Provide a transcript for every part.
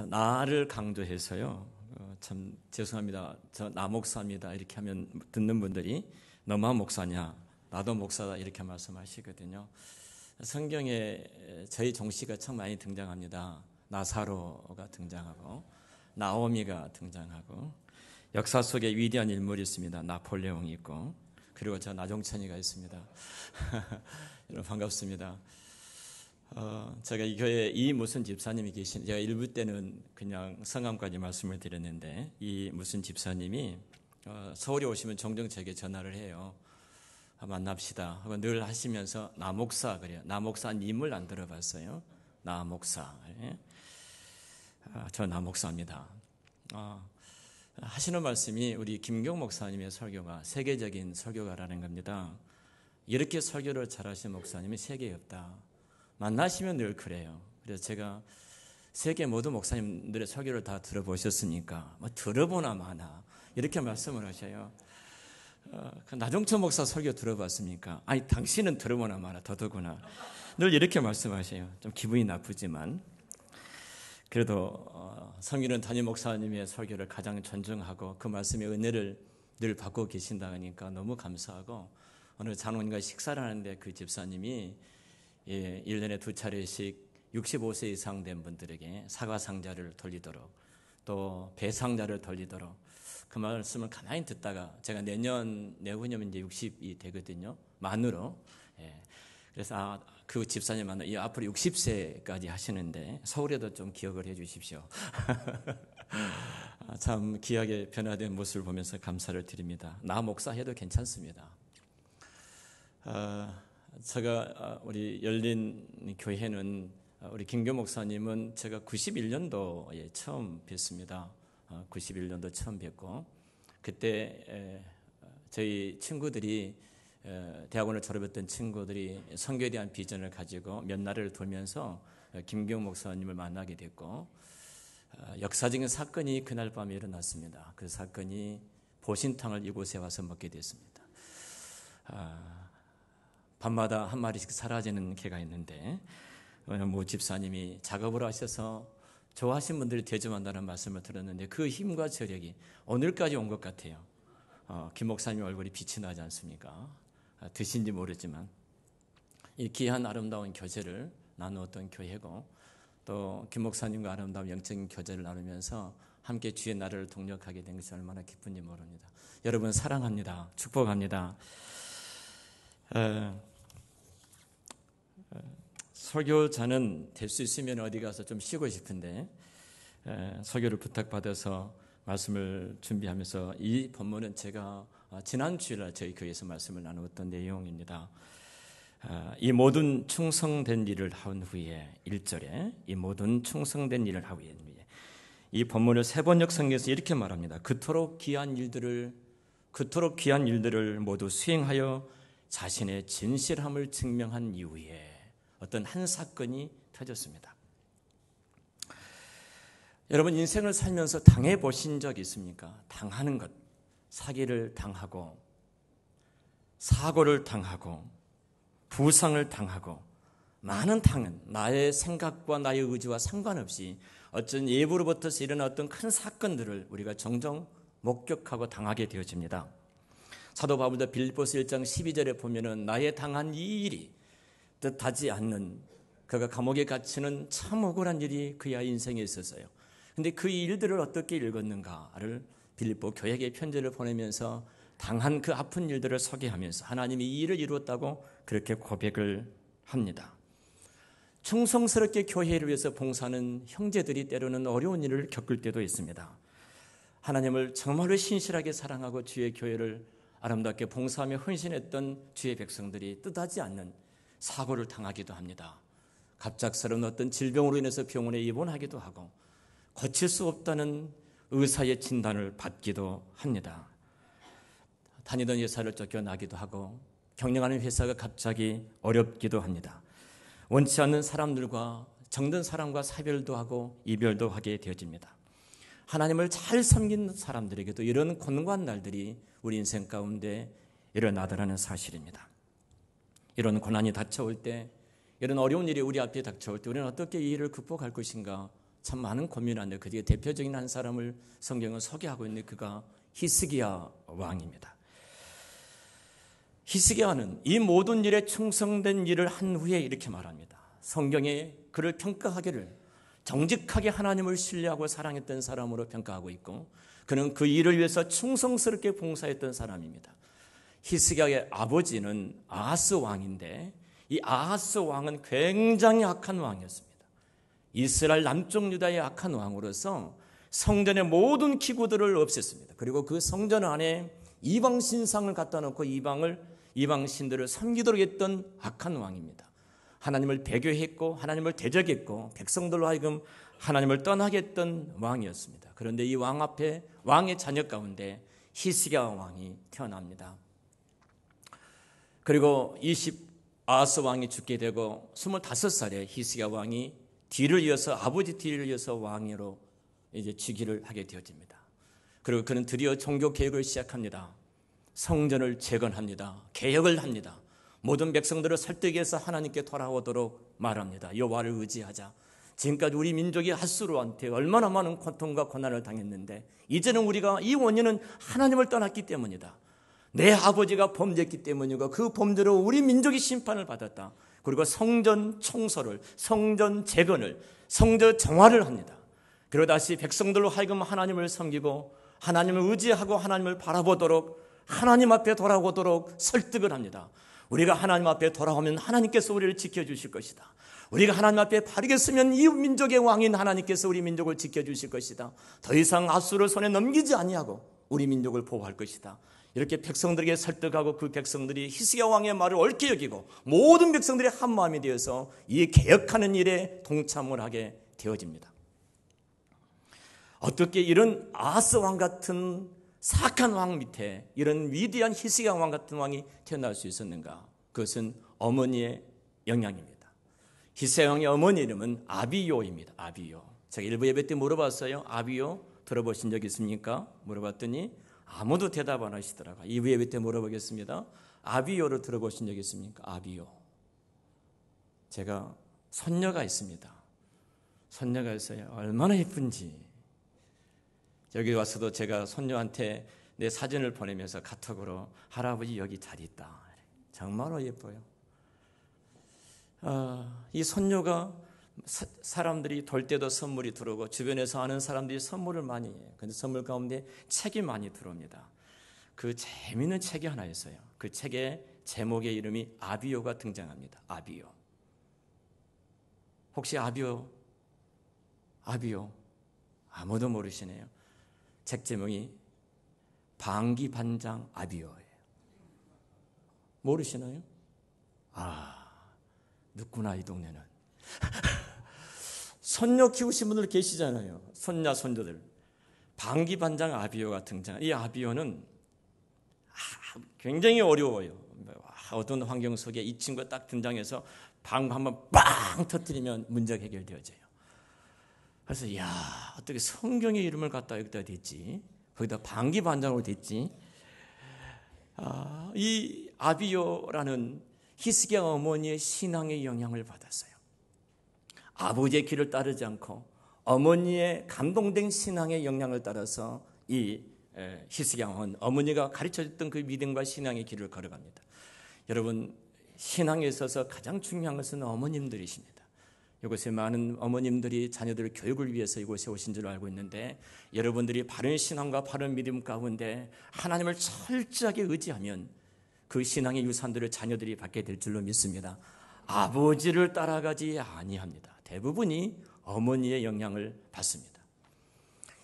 나를 강조해서요. 참 죄송합니다. 저 나 목사입니다. 이렇게 하면 듣는 분들이 너만 목사냐? 나도 목사다 이렇게 말씀하시거든요. 성경에 저희 종씨가 참 많이 등장합니다. 나사로가 등장하고 나오미가 등장하고 역사 속에 위대한 인물이 있습니다. 나폴레옹이 있고 그리고 저 나종천이가 있습니다. 여러분 반갑습니다. 제가 이 교회에 이 무슨 집사님이 계신, 제가 일부 때는 그냥 성함까지 말씀을 드렸는데 이 무슨 집사님이 서울에 오시면 종종 제게 전화를 해요. 만납시다 하고 늘 하시면서 나 목사 그래요. 나 목사님을 안 들어봤어요. 나 목사. 저 나 목사입니다. 하시는 말씀이 우리 김경 목사님의 설교가 세계적인 설교가라는 겁니다. 이렇게 설교를 잘하신 목사님이 세계에 없다. 만나시면 늘 그래요. 그래서 제가 세계 모든 목사님들의 설교를 다 들어보셨으니까 뭐 들어보나 마나 이렇게 말씀을 하셔요. 나종천 목사 설교 들어봤습니까? 아니 당신은 들어보나 마나 더더구나 늘 이렇게 말씀하셔요. 좀 기분이 나쁘지만 그래도 성일은 담임 목사님의 설교를 가장 존중하고 그 말씀의 은혜를 늘 받고 계신다 하니까 너무 감사하고 오늘 장로님과 식사를 하는데 그 집사님이 1년에 2차례씩 65세 이상 된 분들에게 사과상자를 돌리도록 또 배상자를 돌리도록 그 말씀을 가만히 듣다가 제가 내후년이면 이제 60이 되거든요. 만으로. 그래서 그 집사님 만나 앞으로 60세까지 하시는데 서울에도 좀 기억을 해 주십시오. 참 귀하게 변화된 모습을 보면서 감사를 드립니다. 나 목사 해도 괜찮습니다. 제가 우리 열린 교회는 우리 김교 목사님은 제가 91년도에 처음 뵀습니다. 91년도 처음 뵙고 그때 저희 친구들이 대학원을 졸업했던 친구들이 선교에 대한 비전을 가지고 몇 나라를 돌면서 김교 목사님을 만나게 됐고 역사적인 사건이 그날 밤에 일어났습니다. 그 사건이 보신탕을 이곳에 와서 먹게 됐습니다. 밤마다 한 마리씩 사라지는 개가 있는데 모 집사님이 작업을 하셔서 좋아하신 분들이 대접한다는 말씀을 들었는데 그 힘과 저력이 오늘까지 온 것 같아요. 김 목사님 얼굴이 빛이 나지 않습니까? 드신지 모르지만 이 귀한 아름다운 교제를 나누었던 교회고 또 김 목사님과 아름다운 영적인 교제를 나누면서 함께 주의 나라를 동력하게 된 것이 얼마나 기쁜지 모릅니다. 여러분 사랑합니다. 축복합니다. 설교자는 될 수 있으면 어디 가서 좀 쉬고 싶은데 설교를 부탁받아서 말씀을 준비하면서 이 본문은 제가 지난 주일날 저희 교회에서 말씀을 나누었던 내용입니다. 이 모든 충성된 일을 한 후에 1절에 이 모든 충성된 일을 한 후에 이 본문을 세번역 성경에서 이렇게 말합니다. 그토록 귀한 일들을 모두 수행하여 자신의 진실함을 증명한 이후에 어떤 한 사건이 터졌습니다. 여러분 인생을 살면서 당해보신 적 있습니까? 당하는 것, 사기를 당하고 사고를 당하고 부상을 당하고 많은 당은 나의 생각과 나의 의지와 상관없이 어떤 예부로부터서 일어난 어떤 큰 사건들을 우리가 종종 목격하고 당하게 되어집니다. 사도 바울도 빌립보서 1장 12절에 보면은 나의 당한 이 일이 뜻하지 않는 그가 감옥에 갇히는 참 억울한 일이 그의 인생에 있었어요. 그런데 그 일들을 어떻게 읽었는가를 빌립보 교회에 편지를 보내면서 당한 그 아픈 일들을 소개하면서 하나님이 이 일을 이루었다고 그렇게 고백을 합니다. 충성스럽게 교회를 위해서 봉사하는 형제들이 때로는 어려운 일을 겪을 때도 있습니다. 하나님을 정말로 신실하게 사랑하고 주의 교회를 아름답게 봉사하며 헌신했던 주의 백성들이 뜻하지 않는 사고를 당하기도 합니다. 갑작스러운 어떤 질병으로 인해서 병원에 입원하기도 하고 고칠 수 없다는 의사의 진단을 받기도 합니다. 다니던 회사를 쫓겨나기도 하고 경영하는 회사가 갑자기 어렵기도 합니다. 원치 않는 사람들과 정든 사람과 사별도 하고 이별도 하게 되어집니다. 하나님을 잘 섬긴 사람들에게도 이런 곤고한 날들이 우리 인생 가운데 일어나더라는 사실입니다. 이런 고난이 닥쳐올 때, 이런 어려운 일이 우리 앞에 닥쳐올 때 우리는 어떻게 이 일을 극복할 것인가 참 많은 고민하는데 그중에 대표적인 한 사람을 성경은 소개하고 있는데 그가 히스기야 왕입니다. 히스기야는 이 모든 일에 충성된 일을 한 후에 이렇게 말합니다. 성경에 그를 평가하기를 정직하게 하나님을 신뢰하고 사랑했던 사람으로 평가하고 있고 그는 그 일을 위해서 충성스럽게 봉사했던 사람입니다. 히스기야의 아버지는 아하스 왕인데 이 아하스 왕은 굉장히 악한 왕이었습니다. 이스라엘 남쪽 유다의 악한 왕으로서 성전의 모든 기구들을 없앴습니다. 그리고 그 성전 안에 이방 신상을 갖다 놓고 이방 신들을 섬기도록 했던 악한 왕입니다. 하나님을 배교했고 하나님을 대적했고 백성들로 하여금 하나님을 떠나게 했던 왕이었습니다. 그런데 이 왕 앞에 왕의 자녀 가운데 히스기야 왕이 태어납니다. 그리고 아하스 왕이 죽게 되고 25살에 히스기야 왕이 아버지 뒤를 이어서 왕으로 이제 즉위를 하게 되어집니다. 그리고 그는 드디어 종교 개혁을 시작합니다. 성전을 재건합니다. 개혁을 합니다. 모든 백성들을 설득해서 하나님께 돌아오도록 말합니다. 여호와를 의지하자. 지금까지 우리 민족이 핫수로한테 얼마나 많은 고통과 고난을 당했는데 이제는 우리가 이 원인은 하나님을 떠났기 때문이다. 내 아버지가 범죄했기 때문이고 그 범죄로 우리 민족이 심판을 받았다. 그리고 성전 청소를, 성전 재건을, 성전 정화를 합니다. 그리고 다시 백성들로 하여금 하나님을 섬기고 하나님을 의지하고 하나님을 바라보도록 하나님 앞에 돌아오도록 설득을 합니다. 우리가 하나님 앞에 돌아오면 하나님께서 우리를 지켜주실 것이다. 우리가 하나님 앞에 바르게 서면 이 민족의 왕인 하나님께서 우리 민족을 지켜주실 것이다. 더 이상 앗수를 손에 넘기지 아니하고 우리 민족을 보호할 것이다. 이렇게 백성들에게 설득하고 그 백성들이 히스기야 왕의 말을 옳게 여기고 모든 백성들이 한 마음이 되어서 이 개혁하는 일에 동참을 하게 되어집니다. 어떻게 이런 아하스 왕 같은 사악한 왕 밑에 이런 위대한 히스기야 왕 같은 왕이 태어날 수 있었는가? 그것은 어머니의 영향입니다. 히스기야 왕의 어머니 이름은 아비요입니다. 아비요. 제가 일부 예배 때 물어봤어요. 아비요 들어보신 적 있습니까? 물어봤더니 아무도 대답 안 하시더라고요. 2부 예배 때 물어보겠습니다. 아비요를 들어보신 적 있습니까? 아비요. 제가 손녀가 있습니다. 손녀가 있어요. 얼마나 예쁜지. 여기 와서도 제가 손녀한테 내 사진을 보내면서 카톡으로 할아버지 여기 잘 있다. 정말로 예뻐요. 이 손녀가 사람들이 돌 때도 선물이 들어오고 주변에서 아는 사람들이 선물을 많이 해요. 그런데 선물 가운데 책이 많이 들어옵니다. 그 재미있는 책이 하나 있어요. 그 책의 제목의 이름이 아비요가 등장합니다. 아비요. 혹시 아비요? 아무도 모르시네요. 책 제목이 방기반장 아비요예요. 모르시나요? 늦구나 이 동네는. 손녀 키우신 분들 계시잖아요. 손자 손녀들. 방기반장 아비요가 등장. 이 아비요는 굉장히 어려워요. 어떤 환경 속에 이 친구가 딱 등장해서 방 한번 빵 터뜨리면 문제가 해결되어져요. 그래서 어떻게 성경의 이름을 갖다 여기다 댔지? 거기다 방기반장으로 댔지? 이 아비요라는 히스기야 어머니의 신앙의 영향을 받았어요. 아버지의 길을 따르지 않고 어머니의 감동된 신앙의 영향을 따라서 이 히스기야 왕은 어머니가 가르쳐줬던 그 믿음과 신앙의 길을 걸어갑니다. 여러분, 신앙에 있어서 가장 중요한 것은 어머님들이십니다. 이곳에 많은 어머님들이 자녀들 교육을 위해서 이곳에 오신 줄 알고 있는데 여러분들이 바른 신앙과 바른 믿음 가운데 하나님을 철저하게 의지하면 그 신앙의 유산들을 자녀들이 받게 될 줄로 믿습니다. 아버지를 따라가지 아니합니다. 대부분이 어머니의 영향을 받습니다.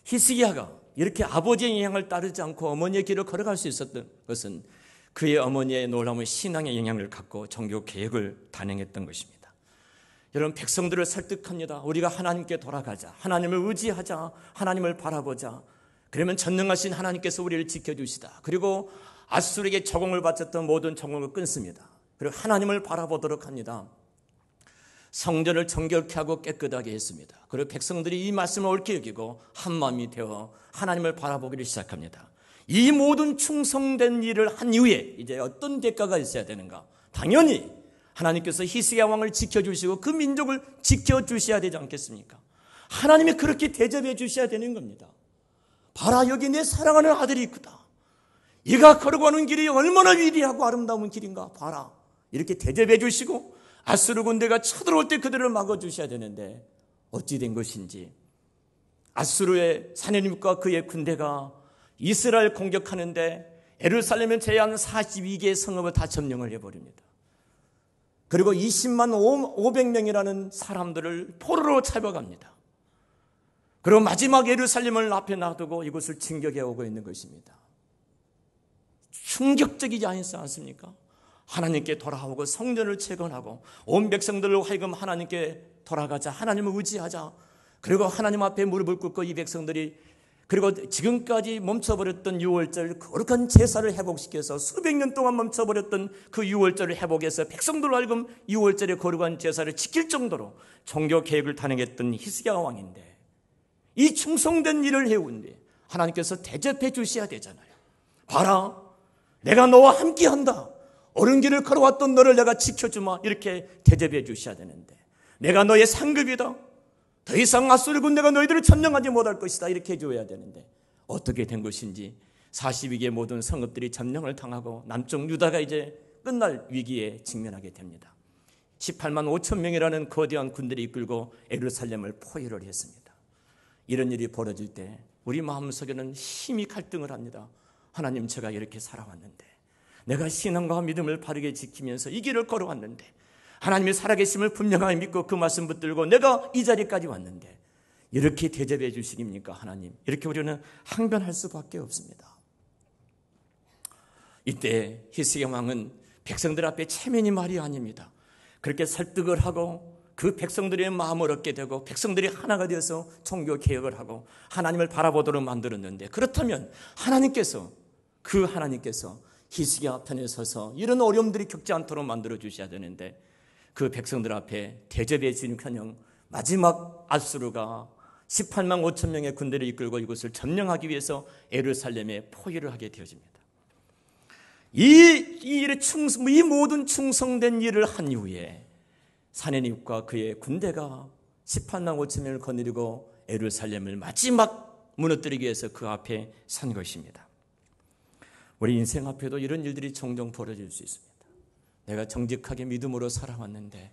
히스기야가 이렇게 아버지의 영향을 따르지 않고 어머니의 길을 걸어갈 수 있었던 것은 그의 어머니의 놀라운 신앙의 영향을 갖고 종교 개혁을 단행했던 것입니다. 여러분, 백성들을 설득합니다. 우리가 하나님께 돌아가자. 하나님을 의지하자. 하나님을 바라보자. 그러면 전능하신 하나님께서 우리를 지켜주시다. 그리고 앗수르에게 적응을 바쳤던 모든 적응을 끊습니다. 그리고 하나님을 바라보도록 합니다. 성전을 정결케 하고 깨끗하게 했습니다. 그리고 백성들이 이 말씀을 옳게 여기고 한마음이 되어 하나님을 바라보기를 시작합니다. 이 모든 충성된 일을 한 이후에 이제 어떤 대가가 있어야 되는가? 당연히 하나님께서 히스기야 왕을 지켜주시고 그 민족을 지켜주셔야 되지 않겠습니까? 하나님이 그렇게 대접해 주셔야 되는 겁니다. 봐라, 여기 내 사랑하는 아들이 있구나. 얘가 걸어가는 길이 얼마나 위대하고 아름다운 길인가 봐라. 이렇게 대접해 주시고 아수르 군대가 쳐들어올 때 그들을 막아주셔야 되는데 어찌 된 것인지 아수르의 사내님과 그의 군대가 이스라엘 공격하는데 예루살렘을 제외한 42개의 성읍을 다 점령을 해버립니다. 그리고 20만 500명이라는 사람들을 포로로 잡아갑니다. 그리고 마지막 예루살렘을 앞에 놔두고 이곳을 진격해 오고 있는 것입니다. 충격적이지 않습니까? 하나님께 돌아오고 성전을 재건하고 온 백성들로 하여금 하나님께 돌아가자, 하나님을 의지하자. 그리고 하나님 앞에 무릎을 꿇고 이 백성들이 그리고 지금까지 멈춰버렸던 유월절 거룩한 제사를 회복시켜서 수백 년 동안 멈춰버렸던 그 유월절을 회복해서 백성들로 하여금 유월절의 거룩한 제사를 지킬 정도로 종교 계획을 단행했던 히스기야 왕인데 이 충성된 일을 해온데 하나님께서 대접해 주셔야 되잖아요. 봐라, 내가 너와 함께한다. 옳은 길을 걸어왔던 너를 내가 지켜주마. 이렇게 대접해 주셔야 되는데 내가 너의 상급이다. 더 이상 아수르 군대가 너희들을 점령하지 못할 것이다. 이렇게 해줘야 되는데 어떻게 된 것인지 42개 모든 성읍들이 점령을 당하고 남쪽 유다가 이제 끝날 위기에 직면하게 됩니다. 18만 5천 명이라는 거대한 군대를 이끌고 예루살렘을 포위를 했습니다. 이런 일이 벌어질 때 우리 마음속에는 힘이 갈등을 합니다. 하나님, 제가 이렇게 살아왔는데 내가 신앙과 믿음을 바르게 지키면서 이 길을 걸어왔는데 하나님의 살아계심을 분명하게 믿고 그 말씀 붙들고 내가 이 자리까지 왔는데 이렇게 대접해 주시깁니까 하나님? 이렇게 우리는 항변할 수밖에 없습니다. 이때 히스기야 왕은 백성들 앞에 체면이 말이 아닙니다. 그렇게 설득을 하고 그 백성들의 마음을 얻게 되고 백성들이 하나가 되어서 종교 개혁을 하고 하나님을 바라보도록 만들었는데 그렇다면 하나님께서 히스기야 편에 서서 이런 어려움들이 겪지 않도록 만들어 주셔야 되는데 그 백성들 앞에 대접해 주는커녕 마지막 아수르가 18만 5천 명의 군대를 이끌고 이곳을 점령하기 위해서 예루살렘에 포위를 하게 되어집니다. 이 모든 충성된 일을 한 이후에 사내립과 그의 군대가 18만 5천 명을 거느리고 예루살렘을 마지막 무너뜨리기 위해서 그 앞에 선 것입니다. 우리 인생 앞에도 이런 일들이 종종 벌어질 수 있습니다. 내가 정직하게 믿음으로 살아왔는데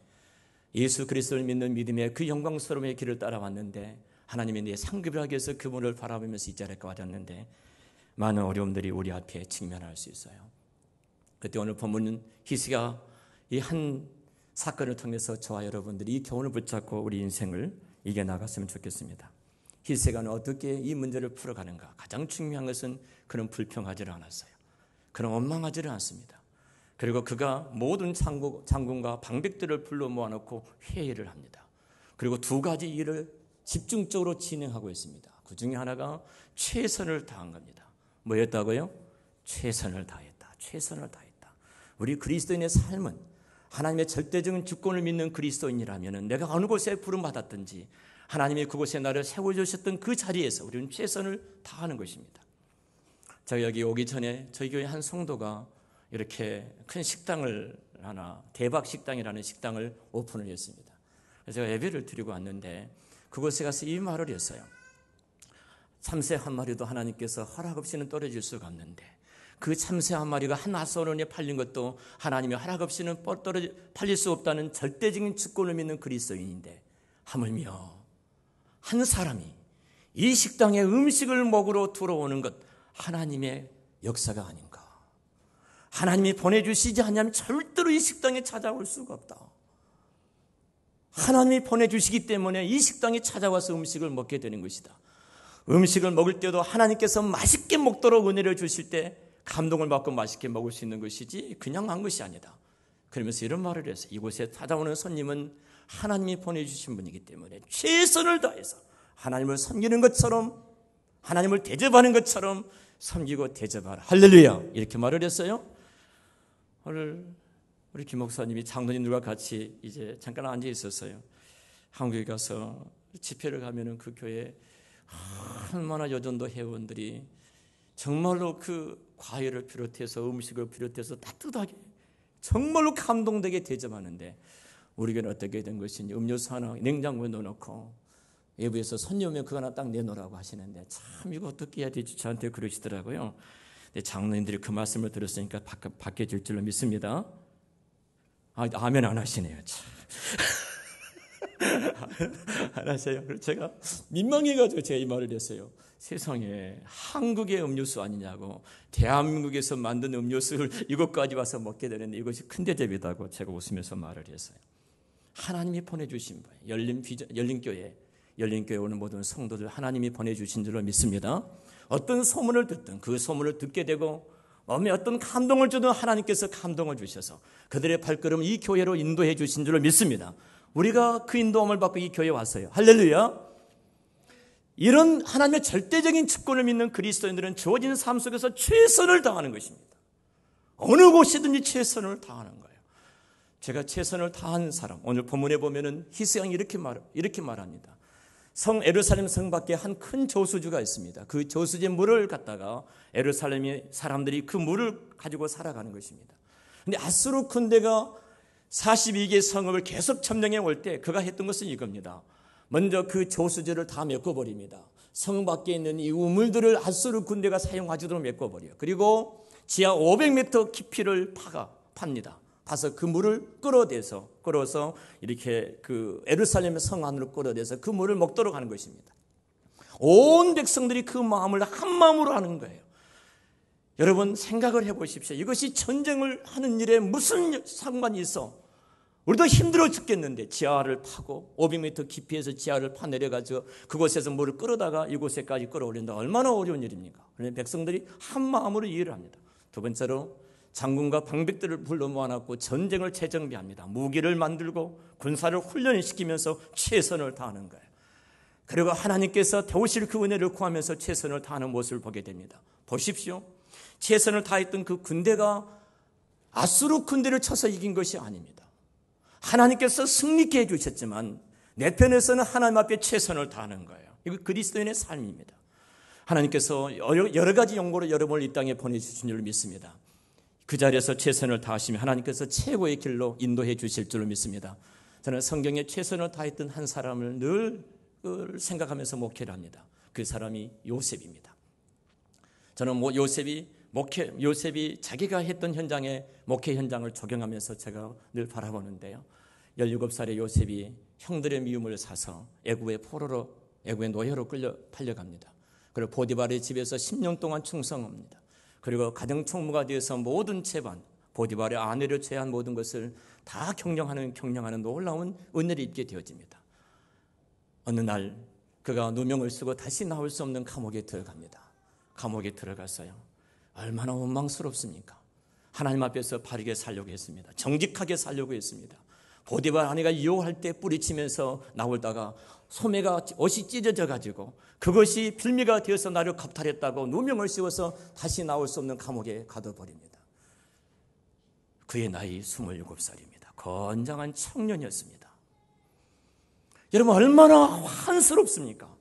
예수 그리스도를 믿는 믿음의 그 영광스러움의 길을 따라왔는데 하나님이 내 상급을 하기 위해서 그분을 바라보면서 이 자리에 왔는데 많은 어려움들이 우리 앞에 직면할 수 있어요. 그때 오늘 본문은 히스기야 이 한 사건을 통해서 저와 여러분들이 이 교훈을 붙잡고 우리 인생을 이겨나갔으면 좋겠습니다. 히스기야는 어떻게 이 문제를 풀어가는가? 가장 중요한 것은 그는 불평하지를 않았어요. 그는 원망하지를 않습니다. 그리고 그가 모든 장군과 방백들을 불러 모아놓고 회의를 합니다. 그리고 두 가지 일을 집중적으로 진행하고 있습니다. 그 중에 하나가 최선을 다한 겁니다. 뭐였다고요? 최선을 다했다. 최선을 다했다. 우리 그리스도인의 삶은 하나님의 절대적인 주권을 믿는 그리스도인이라면 내가 어느 곳에 부름받았든지 하나님이 그곳에 나를 세워주셨던 그 자리에서 우리는 최선을 다하는 것입니다. 제가 여기 오기 전에 저희 교회 한 성도가 이렇게 큰 식당을 하나, 대박 식당이라는 식당을 오픈을 했습니다. 그래서 제가 예배를 드리고 왔는데 그곳에 가서 이 말을 했어요. 참새 한 마리도 하나님께서 허락 없이는 떨어질 수가 없는데 그 참새 한 마리가 한 아수원에 팔린 것도 하나님의 허락 없이는 팔릴 수 없다는 절대적인 주권을 믿는 그리스도인인데 하물며 한 사람이 이 식당에 음식을 먹으러 들어오는 것 하나님의 역사가 아닌가. 하나님이 보내주시지 않으면 절대로 이 식당에 찾아올 수가 없다. 하나님이 보내주시기 때문에 이 식당에 찾아와서 음식을 먹게 되는 것이다. 음식을 먹을 때도 하나님께서 맛있게 먹도록 은혜를 주실 때 감동을 받고 맛있게 먹을 수 있는 것이지 그냥 한 것이 아니다. 그러면서 이런 말을 했어요. 이곳에 찾아오는 손님은 하나님이 보내주신 분이기 때문에 최선을 다해서 하나님을 섬기는 것처럼 하나님을 대접하는 것처럼 섬기고 대접하라. 할렐루야. 이렇게 말을 했어요. 오늘 우리 김 목사님이 장로님들과 같이 이제 잠깐 앉아 있었어요. 한국에 가서 집회를 가면은 그 교회에 얼마나 여전도 회원들이 정말로 그 과일을 비롯해서 음식을 비롯해서 따뜻하게 정말로 감동되게 대접하는데 우리 교회는 어떻게 된 것인지 음료수 하나 냉장고에 넣어놓고 외부에서 손님 오면 그거 하나 딱 내놓으라고 하시는데 참 이거 어떻게 해야 될지 저한테 그러시더라고요. 근데 장로님들이 그 말씀을 들었으니까 바뀌어질 줄로 믿습니다. 아멘 안 하시네요. 참. 안 하세요. 그래서 제가 민망해가지고 제가 이 말을 했어요. 세상에 한국의 음료수 아니냐고, 대한민국에서 만든 음료수를 이것까지 와서 먹게 되는데 이것이 큰 대접이다고 제가 웃으면서 말을 했어요. 하나님이 보내주신 거예요. 열린교회 오는 모든 성도들 하나님이 보내주신 줄로 믿습니다. 어떤 소문을 듣든 그 소문을 듣게 되고 마음에 어떤 감동을 주든 하나님께서 감동을 주셔서 그들의 발걸음을 이 교회로 인도해 주신 줄로 믿습니다. 우리가 그 인도함을 받고 이 교회에 왔어요. 할렐루야. 이런 하나님의 절대적인 주권을 믿는 그리스도인들은 주어진 삶 속에서 최선을 다하는 것입니다. 어느 곳이든지 최선을 다하는 거예요. 제가 최선을 다한 사람, 오늘 본문에 보면은 히스양이 이렇게 말합니다. 예루살렘 성 밖에 한 큰 저수지가 있습니다. 그 저수지의 물을 갖다가 예루살렘의 사람들이 그 물을 가지고 살아가는 것입니다. 그런데 아수르 군대가 42개 성읍을 계속 점령해 올 때 그가 했던 것은 이겁니다. 먼저 그 저수지를 다 메꿔버립니다. 성 밖에 있는 이 우물들을 아수르 군대가 사용하지도록 메꿔버려요. 그리고 지하 500m 깊이를 팝니다. 파서 그 물을 끌어서 이렇게 그 예루살렘의 성 안으로 끌어내서 그 물을 먹도록 하는 것입니다. 온 백성들이 그 마음을 한 마음으로 하는 거예요. 여러분 생각을 해보십시오. 이것이 전쟁을 하는 일에 무슨 상관이 있어? 우리도 힘들어 죽겠는데 지하를 파고 500m 깊이에서 지하를 파내려가지고 그곳에서 물을 끌어다가 이곳에까지 끌어올린다. 얼마나 어려운 일입니까? 그런데 백성들이 한 마음으로 이해를 합니다. 두 번째로 장군과 방백들을 불러 모아놨고 전쟁을 재정비합니다. 무기를 만들고 군사를 훈련시키면서 최선을 다하는 거예요. 그리고 하나님께서 도우실 그 은혜를 구하면서 최선을 다하는 모습을 보게 됩니다. 보십시오. 최선을 다했던 그 군대가 아수르 군대를 쳐서 이긴 것이 아닙니다. 하나님께서 승리케 해주셨지만 내 편에서는 하나님 앞에 최선을 다하는 거예요. 이거 그리스도인의 삶입니다. 하나님께서 여러 가지 용도로 여러분을 이 땅에 보내주신 줄 믿습니다. 그 자리에서 최선을 다하시면 하나님께서 최고의 길로 인도해 주실 줄 믿습니다. 저는 성경에 최선을 다했던 한 사람을 늘 생각하면서 목회를 합니다. 그 사람이 요셉입니다. 저는 요셉이 자기가 했던 목회 현장을 적용하면서 제가 늘 바라보는데요. 17살의 요셉이 형들의 미움을 사서 애굽의 노예로 팔려갑니다. 그리고 포디발의 집에서 10년 동안 충성합니다. 그리고 가정총무가 되어서 모든 채반, 보디발의 아내를 제한 모든 것을 다 경영하는 놀라운 은혜를 입게 되어집니다. 어느 날 그가 누명을 쓰고 다시 나올 수 없는 감옥에 들어갑니다. 감옥에 들어갔어요. 얼마나 원망스럽습니까? 하나님 앞에서 바르게 살려고 했습니다. 정직하게 살려고 했습니다. 보디발 아내가 유혹할 때 뿌리치면서 나오다가 소매가 옷이 찢어져 가지고 그것이 빌미가 되어서 나를 겁탈했다고 누명을 씌워서 다시 나올 수 없는 감옥에 가둬버립니다. 그의 나이 27살입니다. 건장한 청년이었습니다. 여러분 얼마나 환스럽습니까?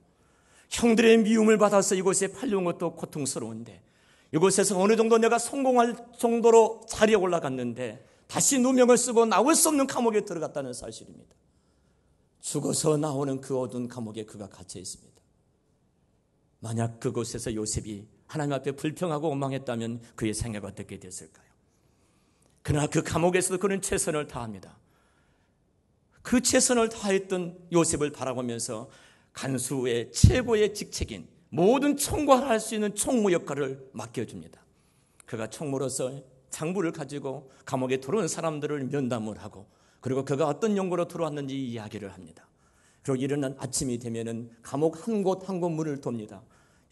형들의 미움을 받아서 이곳에 팔려온 것도 고통스러운데 이곳에서 어느 정도 내가 성공할 정도로 자리에 올라갔는데 다시 누명을 쓰고 나올 수 없는 감옥에 들어갔다는 사실입니다. 죽어서 나오는 그 어두운 감옥에 그가 갇혀 있습니다. 만약 그곳에서 요셉이 하나님 앞에 불평하고 원망했다면 그의 생애가 어떻게 됐을까요? 그러나 그 감옥에서도 그는 최선을 다합니다. 그 최선을 다했던 요셉을 바라보면서 간수의 최고의 직책인 모든 총괄을 할 수 있는 총무 역할을 맡겨줍니다. 그가 총무로서 장부를 가지고 감옥에 들어온 사람들을 면담을 하고 그리고 그가 어떤 용고로 들어왔는지 이야기를 합니다. 그리고 이르는 아침이 되면은 감옥 한 곳 한 곳 문을 돕니다.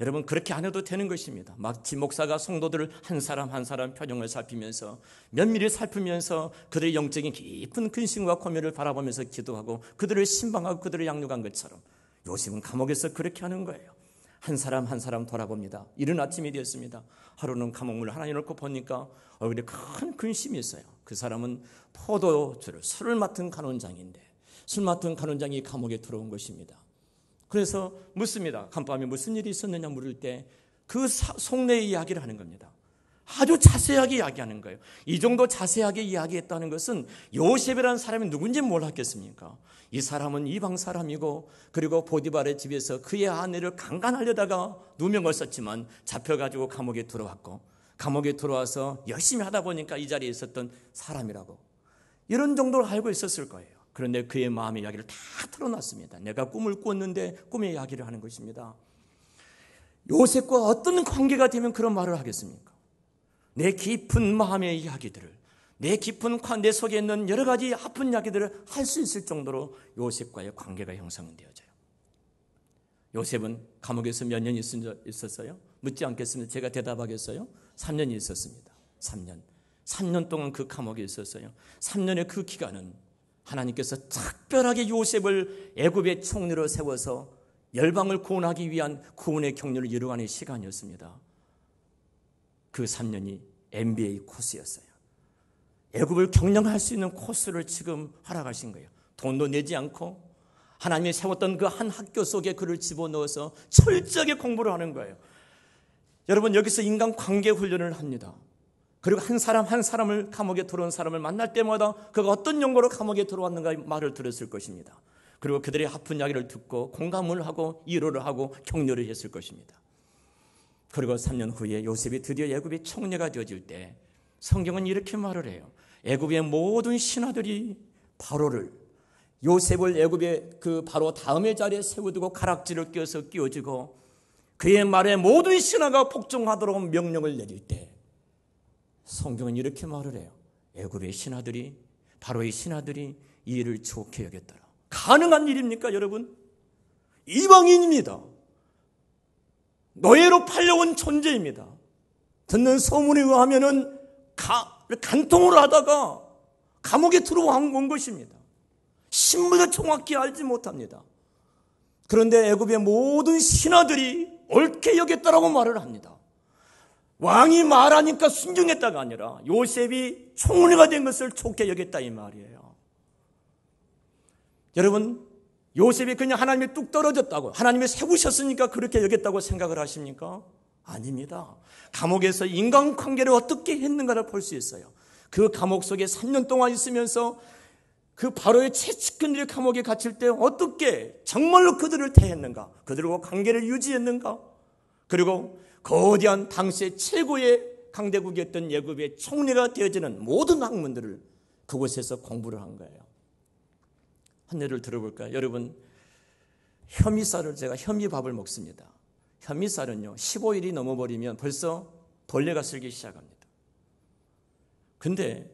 여러분 그렇게 안 해도 되는 것입니다. 마치 목사가 성도들을 한 사람 한 사람 표정을 살피면서 면밀히 살피면서 그들의 영적인 깊은 근심과 고민을 바라보면서 기도하고 그들을 신방하고 그들을 양육한 것처럼 요셉은 감옥에서 그렇게 하는 거예요. 한 사람 한 사람 돌아봅니다. 이른 아침이 되었습니다. 하루는 감옥문을 하나 열고 보니까 얼굴에 큰 근심이 있어요. 그 사람은 포도주를 술을 맡은 간원장인데 술 맡은 간원장이 감옥에 들어온 것입니다. 그래서 묻습니다. 간밤에 무슨 일이 있었느냐 물을 때 그 속내의 이야기를 하는 겁니다. 아주 자세하게 이야기하는 거예요. 이 정도 자세하게 이야기했다는 것은 요셉이라는 사람이 누군지 몰랐겠습니까? 이 사람은 이방 사람이고 그리고 보디발의 집에서 그의 아내를 강간하려다가 누명을 썼지만 잡혀가지고 감옥에 들어왔고 감옥에 들어와서 열심히 하다 보니까 이 자리에 있었던 사람이라고 이런 정도로 알고 있었을 거예요. 그런데 그의 마음의 이야기를 다 털어놨습니다. 내가 꿈을 꿨는데 꿈의 이야기를 하는 것입니다. 요셉과 어떤 관계가 되면 그런 말을 하겠습니까? 내 깊은 마음의 이야기들을 내 깊은 내 속에 있는 여러 가지 아픈 이야기들을 할 수 있을 정도로 요셉과의 관계가 형성되어져요. 요셉은 감옥에서 몇 년 있었어요? 묻지 않겠습니다. 제가 대답하겠어요? 3년이 있었습니다. 3년 동안 그 감옥에 있었어요. 3년의 그 기간은 하나님께서 특별하게 요셉을 애굽의 총리로 세워서 열방을 구원하기 위한 구원의 경륜을 이루어가는 시간이었습니다. 그 3년이 MBA 코스였어요. 애굽을 경영할 수 있는 코스를 지금 허락하신 거예요. 돈도 내지 않고 하나님이 세웠던 그 한 학교 속에 그를 집어넣어서 철저하게 공부를 하는 거예요. 여러분, 여기서 인간관계 훈련을 합니다. 그리고 한 사람을 감옥에 들어온 사람을 만날 때마다 그가 어떤 연고로 감옥에 들어왔는가 말을 들었을 것입니다. 그리고 그들의 아픈 이야기를 듣고 공감을 하고 위로를 하고 격려를 했을 것입니다. 그리고 3년 후에 요셉이 드디어 애굽의 총리가 되어질 때 성경은 이렇게 말을 해요. 애굽의 모든 신하들이 바로를 요셉을 애굽의 그 바로 다음의 자리에 세워두고 가락지를 껴서 끼워주고 그의 말에 모든 신하가 복종하도록 명령을 내릴 때 성경은 이렇게 말을 해요. 애굽의 신하들이 바로의 신하들이 이 일을 좋게 여겼더라. 가능한 일입니까, 여러분? 이방인입니다. 노예로 팔려온 존재입니다. 듣는 소문에 의하면은 간통을 하다가 감옥에 들어온 것입니다. 신분을 정확히 알지 못합니다. 그런데 애굽의 모든 신하들이 옳게 여겼다라고 말을 합니다. 왕이 말하니까 순종했다가 아니라 요셉이 총리가 된 것을 좋게 여겼다 이 말이에요. 여러분, 요셉이 그냥 하나님이 뚝 떨어졌다고 하나님이 세우셨으니까 그렇게 여겼다고 생각을 하십니까? 아닙니다. 감옥에서 인간관계를 어떻게 했는가를 볼 수 있어요. 그 감옥 속에 3년 동안 있으면서 그 바로의 최측근들이 감옥에 갇힐 때 어떻게 정말로 그들을 대했는가, 그들과 관계를 유지했는가, 그리고 거대한 당시의 최고의 강대국이었던 애굽의 총리가 되어지는 모든 학문들을 그곳에서 공부를 한 거예요. 한 예를 들어볼까요? 여러분, 혐의살을 제가 혐의밥을 먹습니다. 혐의살은요 15일이 넘어버리면 벌써 벌레가 쓸기 시작합니다. 근데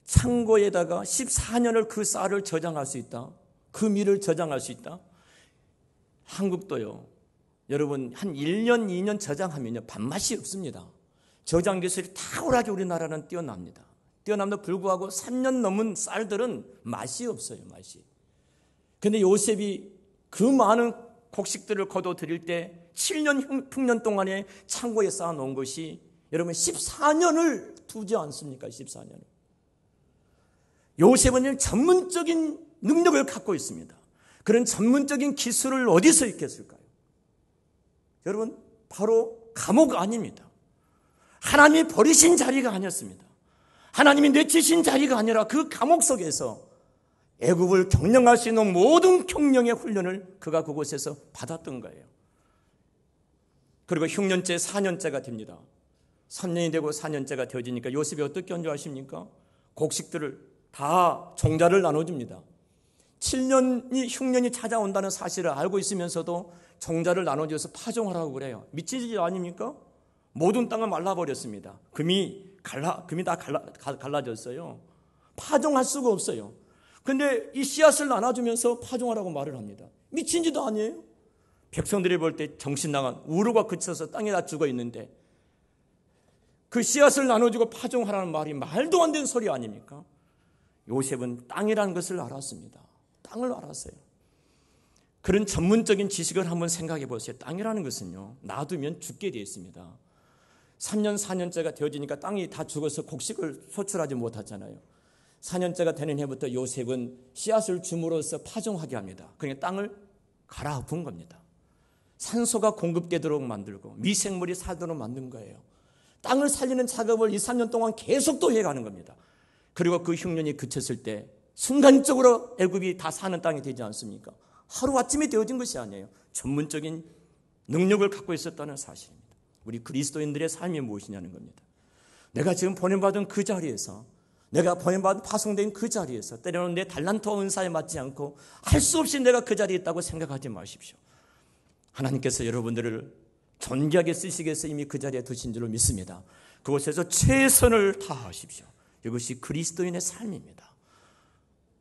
창고에다가 14년을 그 쌀을 저장할 수 있다. 그 밀을 저장할 수 있다. 한국도요. 여러분 한 1년 2년 저장하면요 밥맛이 없습니다. 저장 기술이 탁월하게 우리나라는 뛰어납니다. 뛰어남도 불구하고 3년 넘은 쌀들은 맛이 없어요. 맛이. 근데 요셉이 그 많은 곡식들을 거둬들일 때 7년 흉년 동안에 창고에 쌓아놓은 것이 여러분 14년을 두지 않습니까? 14년을. 요셉은 전문적인 능력을 갖고 있습니다. 그런 전문적인 기술을 어디서 익혔을까요? 여러분, 바로 감옥 아닙니다. 하나님이 버리신 자리가 아니었습니다. 하나님이 내치신 자리가 아니라 그 감옥 속에서 애굽을 경영할 수 있는 모든 경영의 훈련을 그가 그곳에서 받았던 거예요. 그리고 흉년째 4년째가 됩니다. 3년이 되고 4년째가 되어지니까 요셉이 어떻게 한 줄 아십니까? 곡식들을 다 종자를 나눠줍니다. 7년이 흉년이 찾아온다는 사실을 알고 있으면서도 종자를 나눠줘서 파종하라고 그래요. 미친 짓 아닙니까? 모든 땅을 말라버렸습니다. 금이 다 갈라졌어요. 파종할 수가 없어요. 근데 이 씨앗을 나눠주면서 파종하라고 말을 합니다. 미친 짓 아니에요? 백성들이 볼 때 정신 나간 우루가 그쳐서 땅에다 죽어 있는데 그 씨앗을 나눠주고 파종하라는 말이 말도 안 되는 소리 아닙니까? 요셉은 땅이라는 것을 알았습니다. 땅을 알았어요. 그런 전문적인 지식을 한번 생각해 보세요. 땅이라는 것은요, 놔두면 죽게 되어 있습니다. 3년, 4년째가 되어지니까 땅이 다 죽어서 곡식을 소출하지 못하잖아요. 4년째가 되는 해부터 요셉은 씨앗을 줌으로써 파종하게 합니다. 그러니까 땅을 갈아엎은 겁니다. 산소가 공급되도록 만들고 미생물이 살도록 만든 거예요. 땅을 살리는 작업을 2, 3년 동안 계속 또 해가는 겁니다. 그리고 그 흉년이 그쳤을 때 순간적으로 애굽이 다 사는 땅이 되지 않습니까? 하루아침에 되어진 것이 아니에요. 전문적인 능력을 갖고 있었다는 사실입니다. 우리 그리스도인들의 삶이 무엇이냐는 겁니다. 내가 지금 보냄받은 그 자리에서, 내가 보냄받은 파송된 그 자리에서 때로는 내 달란트와 은사에 맞지 않고 할 수 없이 내가 그 자리에 있다고 생각하지 마십시오. 하나님께서 여러분들을 존귀하게 쓰시기 위해서 이미 그 자리에 두신 줄로 믿습니다. 그곳에서 최선을 다하십시오. 이것이 그리스도인의 삶입니다.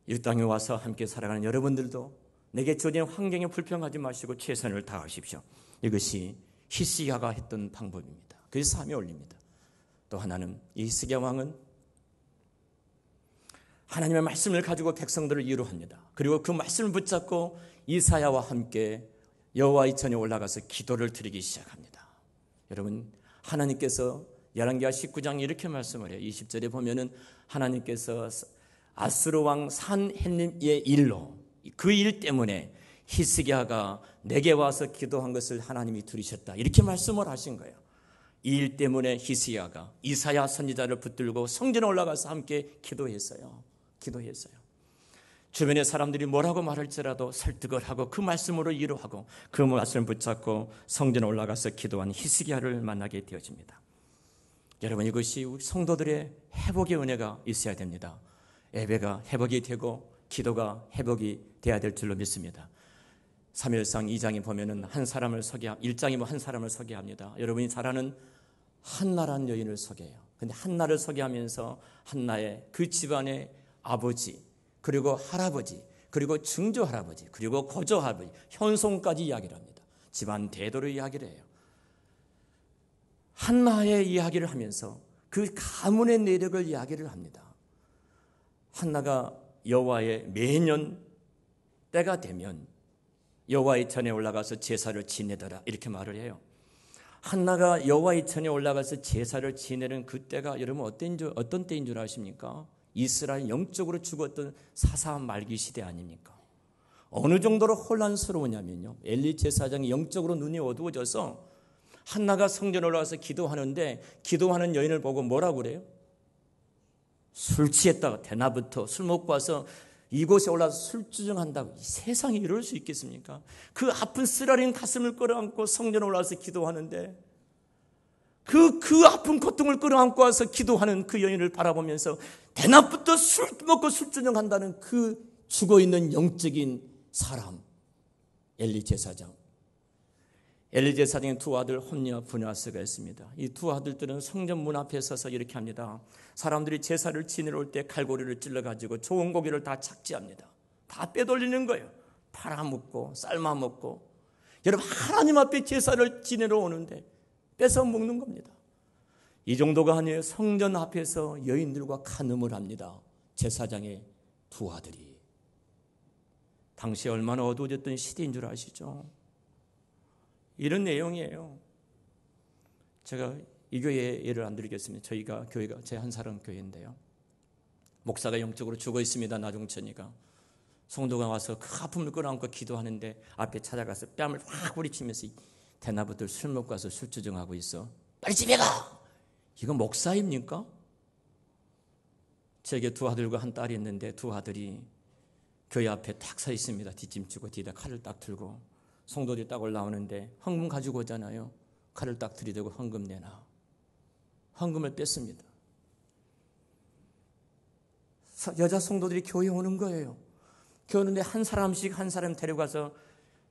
이 땅에 와서 함께 살아가는 여러분들도 내게 주어진 환경에 불평하지 마시고 최선을 다하십시오. 이것이 히스기야가 했던 방법입니다. 그래서 삶에 올립니다. 또 하나는 이 히스기야 왕은 하나님의 말씀을 가지고 백성들을 위로합니다. 그리고 그 말씀을 붙잡고 이사야와 함께 여호와의 전에 올라가서 기도를 드리기 시작합니다. 여러분, 하나님께서 열왕기하 19장에 이렇게 말씀을 해요. 20절에 보면은 하나님께서 아수르 왕 산헤립의 일로, 그 일 때문에 히스기야가 내게 와서 기도한 것을 하나님이 들으셨다, 이렇게 말씀을 하신 거예요. 이 일 때문에 히스기야가 이사야 선지자를 붙들고 성전에 올라가서 함께 기도했어요. 주변의 사람들이 뭐라고 말할지라도 설득을 하고 그 말씀으로 위로하고 그 말씀을 붙잡고 성전에 올라가서 기도한 히스기야를 만나게 되어집니다. 여러분, 이것이 성도들의 회복의 은혜가 있어야 됩니다. 예배가 회복이 되고 기도가 회복이 돼야 될 줄로 믿습니다. 사무엘상 2장에 보면은 1장이면 한 사람을 소개합니다. 여러분이 잘 아는 한나라는 여인을 소개해요. 근데 한나를 소개하면서 한나의 그 집안의 아버지, 그리고 할아버지, 그리고 증조 할아버지, 그리고 고조 할아버지, 현손까지 이야기를 합니다. 집안 대도를 이야기를 해요. 한나의 이야기를 하면서 그 가문의 내력을 이야기를 합니다. 한나가 여호와의 매년 때가 되면 여호와의 전에 올라가서 제사를 지내더라, 이렇게 말을 해요. 한나가 여호와의 전에 올라가서 제사를 지내는 그때가 여러분 어떤 때인 줄 아십니까? 이스라엘 영적으로 죽었던 사사 말기 시대 아닙니까? 어느 정도로 혼란스러우냐면요, 엘리 제사장이 영적으로 눈이 어두워져서 한나가 성전에 올라가서 기도하는데 기도하는 여인을 보고 뭐라고 그래요? 술 취했다가 대낮부터 술 먹고 와서 이곳에 올라서 술주정한다고. 이 세상에 이럴 수 있겠습니까? 그 아픈 쓰라린 가슴을 끌어안고 성전에 올라와서 기도하는데 그 아픈 고통을 끌어안고 와서 기도하는 그 여인을 바라보면서 대낮부터 술 먹고 술주정한다는 그 죽어있는 영적인 사람, 엘리 제사장. 엘리 제사장의 두 아들 홈니와 브느하스가 있습니다. 이 두 아들들은 성전 문 앞에 서서 이렇게 합니다. 사람들이 제사를 지내러 올 때 갈고리를 찔러가지고 좋은 고기를 다 착지합니다. 다 빼돌리는 거예요. 팔아먹고 삶아먹고. 여러분, 하나님 앞에 제사를 지내러 오는데 뺏어 먹는 겁니다. 이 정도가 아니에요. 성전 앞에서 여인들과 간음을 합니다. 제사장의 두 아들이. 당시에 얼마나 어두워졌던 시대인 줄 아시죠? 이런 내용이에요. 제가 이 교회에 예를 안 드리겠습니다. 저희가 교회가 제 한 사람 교회인데요, 목사가 영적으로 죽어 있습니다. 나중천이가. 성도가 와서 그 아픔을 끌어안고 기도하는데 앞에 찾아가서 뺨을 확 부리치면서 대낮부터 술 먹고 와서 술주정하고 있어. 빨리 집에 가! 이거 목사입니까? 제게 두 아들과 한 딸이 있는데 두 아들이 교회 앞에 딱 서 있습니다. 뒷짐지고 뒤에다 칼을 딱 들고. 성도들이 딱 올라오는데 헌금 가지고 오잖아요. 칼을 딱 들이대고 헌금 내놔. 헌금을 뺐습니다. 여자 성도들이 교회에 오는 거예요. 교회 오는데 한 사람씩 한 사람 데려가서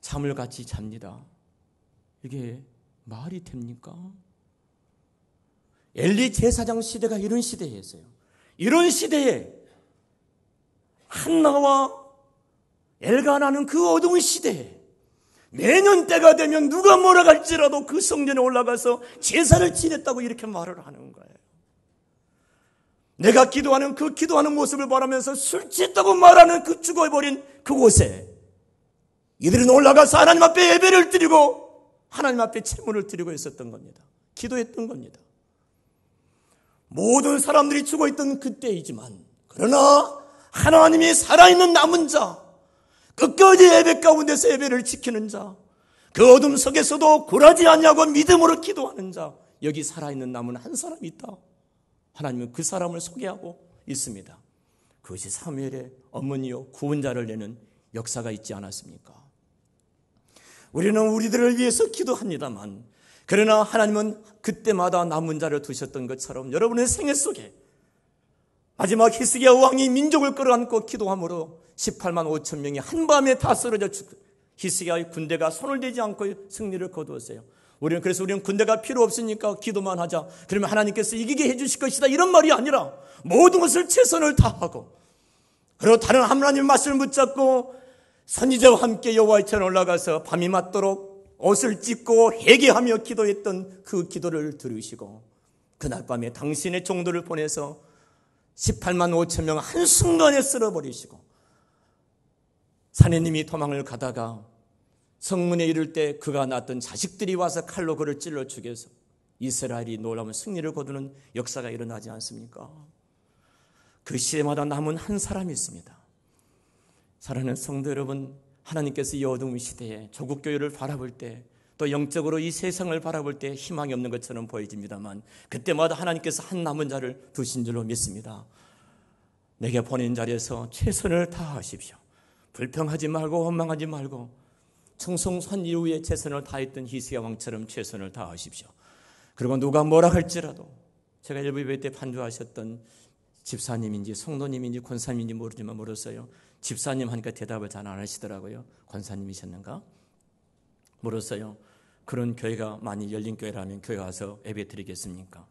잠을 같이 잡니다. 이게 말이 됩니까? 엘리 제사장 시대가 이런 시대였어요. 이런 시대에 한나와 엘가나는 그 어두운 시대에 매년 때가 되면 누가 뭐라 할지라도 그 성전에 올라가서 제사를 지냈다고 이렇게 말을 하는 거예요. 내가 기도하는 그 기도하는 모습을 바라면서 술 취했다고 말하는 그 죽어버린 그곳에 이들은 올라가서 하나님 앞에 예배를 드리고 하나님 앞에 제물을 드리고 있었던 겁니다. 기도했던 겁니다. 모든 사람들이 죽어있던 그때이지만, 그러나 하나님이 살아있는 남은 자, 끝까지 예배 가운데서 예배를 지키는 자, 그 어둠 속에서도 굴하지 않냐고 믿음으로 기도하는 자, 여기 살아있는 남은 한 사람이 있다. 하나님은 그 사람을 소개하고 있습니다. 그것이 사무엘의 어머니요 구원자를 내는 역사가 있지 않았습니까? 우리는 우리들을 위해서 기도합니다만, 그러나 하나님은 그때마다 남은 자를 두셨던 것처럼 여러분의 생애 속에 마지막 히스기야 왕이 민족을 끌어안고 기도함으로 18만 5천 명이 한밤에 다 쓰러져 히스기야의 군대가 손을 대지 않고 승리를 거두었어요. 그래서 우리는 군대가 필요 없으니까 기도만 하자, 그러면 하나님께서 이기게 해주실 것이다, 이런 말이 아니라 모든 것을 최선을 다하고, 그리고 다른 하나님의 말씀을 붙잡고 선지자와 함께 여호와의 전에 올라가서 밤이 맞도록 옷을 찢고 회개하며 기도했던 그 기도를 들으시고, 그날 밤에 당신의 종들을 보내서 18만 5천 명 한순간에 쓸어버리시고, 사내님이 도망을 가다가 성문에 이를 때 그가 낳았던 자식들이 와서 칼로 그를 찔러 죽여서 이스라엘이 놀라운 승리를 거두는 역사가 일어나지 않습니까? 그 시대마다 남은 한 사람이 있습니다. 사랑하는 성도 여러분, 하나님께서 이 어두운 시대에 조국 교회를 바라볼 때, 또 영적으로 이 세상을 바라볼 때 희망이 없는 것처럼 보여집니다만, 그때마다 하나님께서 한 남은 자를 두신 줄로 믿습니다. 내게 보낸 자리에서 최선을 다하십시오. 불평하지 말고 원망하지 말고 청송산 이후에 최선을 다했던 히스기야 왕처럼 최선을 다하십시오. 그리고 누가 뭐라 할지라도, 제가 일부 예배 때 반주하셨던 집사님인지 성도님인지 권사님인지 모르지만 물었어요. 집사님 하니까 대답을 잘 안 하시더라고요. 권사님이셨는가? 물었어요. 그런 교회가 많이 열린 교회라면 교회 와서 예배 드리겠습니까?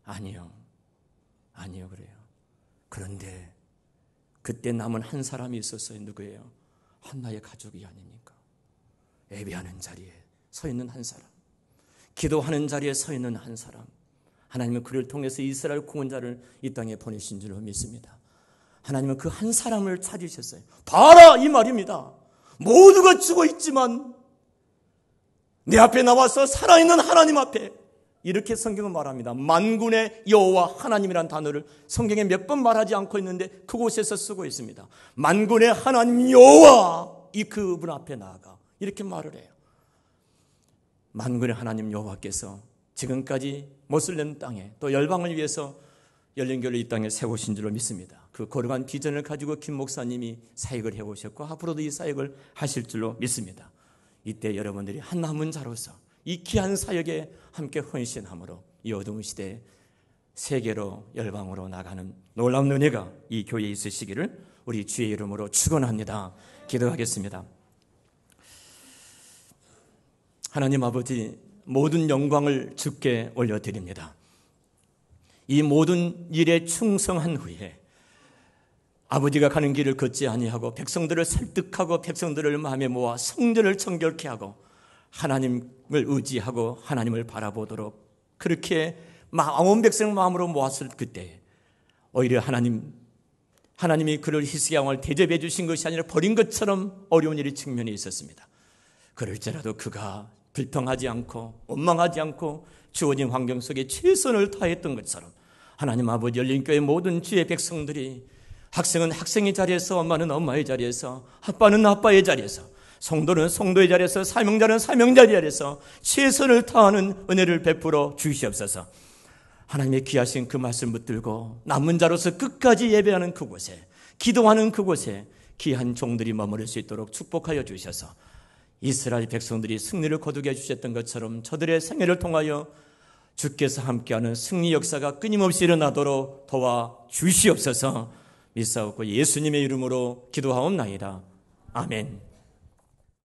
아니요 그래요. 그런데 그때 남은 한 사람이 있었어요. 누구예요? 한나의 가족이 아닙니까? 예배하는 자리에 서 있는 한 사람, 기도하는 자리에 서 있는 한 사람, 하나님은 그를 통해서 이스라엘 구원자를 이 땅에 보내신 줄로 믿습니다. 하나님은 그 한 사람을 찾으셨어요. 봐라, 이 말입니다. 모두가 죽어 있지만 내 앞에 나와서 살아있는 하나님 앞에, 이렇게 성경은 말합니다. 만군의 여호와 하나님이라는 단어를 성경에 몇 번 말하지 않고 있는데 그곳에서 쓰고 있습니다. 만군의 하나님 여호와, 이 그분 앞에 나아가 이렇게 말을 해요. 만군의 하나님 여호와께서 지금까지 모슬렘 땅에 또 열방을 위해서 열린교회를 이 땅에 세우신 줄로 믿습니다. 그 거룩한 비전을 가지고 김 목사님이 사역을 해오셨고 앞으로도 이 사역을 하실 줄로 믿습니다. 이때 여러분들이 한 남은 자로서 이 귀한 사역에 함께 헌신함으로 이 어두운 시대에 세계로 열방으로 나가는 놀라운 은혜가 이 교회에 있으시기를 우리 주의 이름으로 축원합니다. 기도하겠습니다. 하나님 아버지, 모든 영광을 주께 올려드립니다. 이 모든 일에 충성한 후에 아버지가 가는 길을 걷지 아니하고 백성들을 설득하고 백성들을 마음에 모아 성전을 정결케 하고 하나님을 의지하고 하나님을 바라보도록 그렇게 온 백성 마음으로 모았을 그때 오히려 하나님이 그를 히스기야 왕을 대접해 주신 것이 아니라 버린 것처럼 어려운 일이 측면에 있었습니다. 그럴지라도 그가 불평하지 않고 원망하지 않고 주어진 환경 속에 최선을 다했던 것처럼 하나님 아버지, 열린교회 모든 주의 백성들이, 학생은 학생의 자리에서, 엄마는 엄마의 자리에서, 아빠는 아빠의 자리에서, 성도는 성도의 자리에서, 사명자는 사명자의 자리에서 최선을 다하는 은혜를 베풀어 주시옵소서. 하나님의 귀하신 그 말씀 붙들고 남은 자로서 끝까지 예배하는 그곳에, 기도하는 그곳에 귀한 종들이 머무를 수 있도록 축복하여 주셔서 이스라엘 백성들이 승리를 거두게 해주셨던 것처럼 저들의 생애를 통하여 주께서 함께하는 승리 역사가 끊임없이 일어나도록 도와 주시옵소서. 믿사옵고 예수님의 이름으로 기도하옵나이다. 아멘.